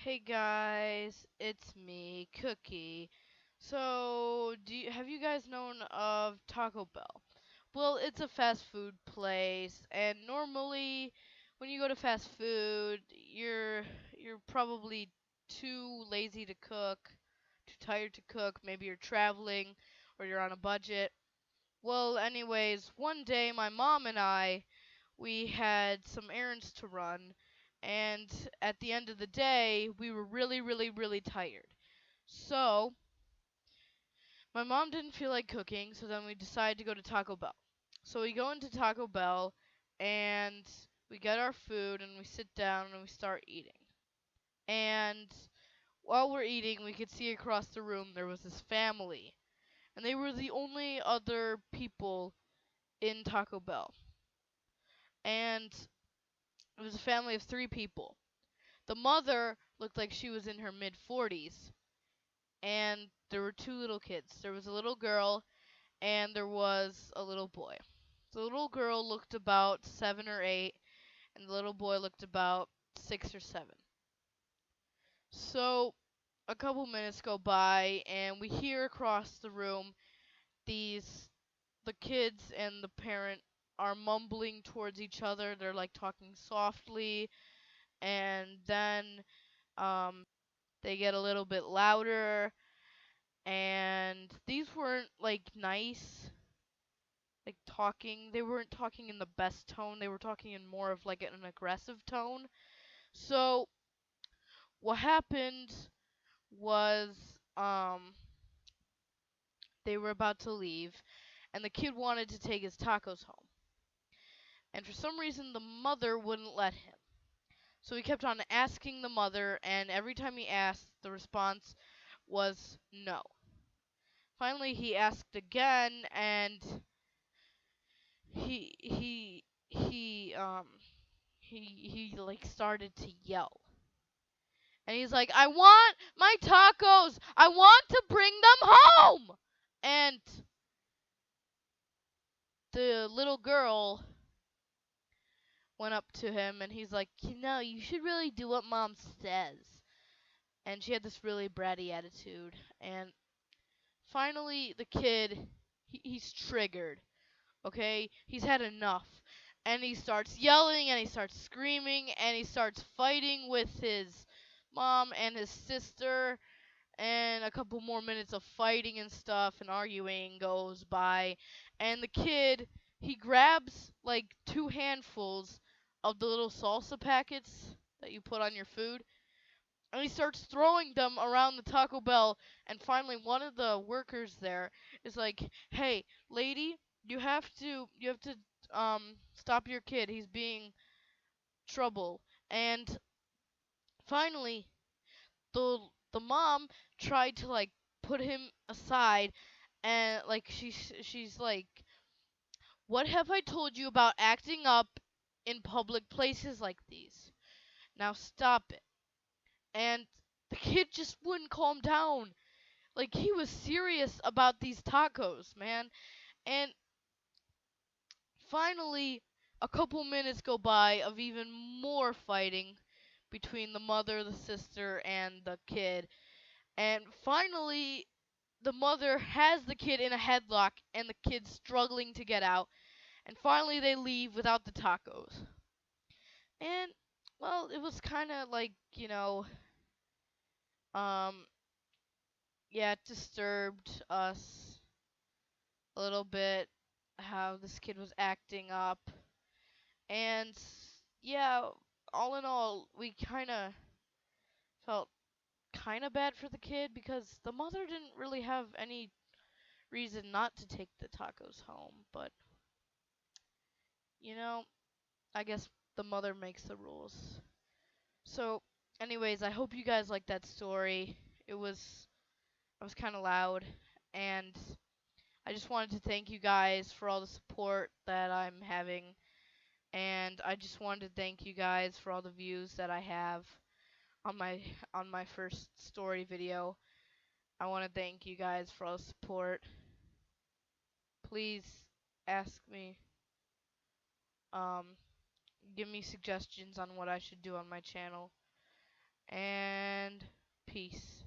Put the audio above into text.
Hey guys, it's me, Cookie. So, have you guys known of Taco Bell? Well, it's a fast food place, and normally when you go to fast food, you're probably too lazy to cook, too tired to cook, maybe you're traveling or you're on a budget. Well, anyways, one day my mom and we had some errands to run, and at the end of the day, we were really, really, really tired. So, my mom didn't feel like cooking, so then we decided to go to Taco Bell. So, we go into Taco Bell, and we get our food, and we sit down, and we start eating. And while we're eating, we could see across the room there was this family, and they were the only other people in Taco Bell. And it was a family of three people. The mother looked like she was in her mid 40s, and there were two little kids. There was a little girl, and there was a little boy. The little girl looked about 7 or 8, and the little boy looked about 6 or 7. So, a couple minutes go by, and we hear across the room these the kids and the parent are mumbling towards each other. They're like talking softly, and then they get a little bit louder, and these weren't like nice, like talking. They weren't talking in the best tone. They were talking in more of like an aggressive tone. So what happened was they were about to leave, and the kid wanted to take his tacos home. And for some reason the mother wouldn't let him. So he kept on asking the mother, and every time he asked, the response was no. Finally, he asked again, and he he he um he like started to yell. And he's like, "I want my tacos. I want to bring them home." And the little girl went up to him, and he's like, you should really do what mom says." And she had this really bratty attitude. And finally, the kid, he's triggered. Okay? He's had enough. And he starts yelling, and he starts screaming, and he starts fighting with his mom and his sister. And a couple more minutes of fighting and stuff and arguing goes by. And the kid, he grabs like 2 handfuls of the little salsa packets that you put on your food, and he starts throwing them around the Taco Bell. And finally, one of the workers there is like, "Hey, lady, you have to stop your kid. He's being trouble." And finally, the the mom tried to like put him aside, and like she's like, "What have I told you about acting up in public places like these? Now stop it." And the kid just wouldn't calm down. Like, he was serious about these tacos, man. And finally, a couple minutes go by of even more fighting between the mother, the sister, and the kid. And finally, the mother has the kid in a headlock, and the kid's struggling to get out. And finally, they leave without the tacos. And, well, it was kind of like, um, yeah, it disturbed us a little bit how this kid was acting up. And yeah, all in all, we kind of felt kind of bad for the kid because the mother didn't really have any reason not to take the tacos home. But, you know, I guess the mother makes the rules. So, anyways, I hope you guys liked that story. I was kind of loud, and I just wanted to thank you guys for all the support that I'm having. And I just wanted to thank you guys for all the views that I have on my first story video. I want to thank you guys for all the support. Please ask me, um, give me suggestions on what I should do on my channel. And Peace.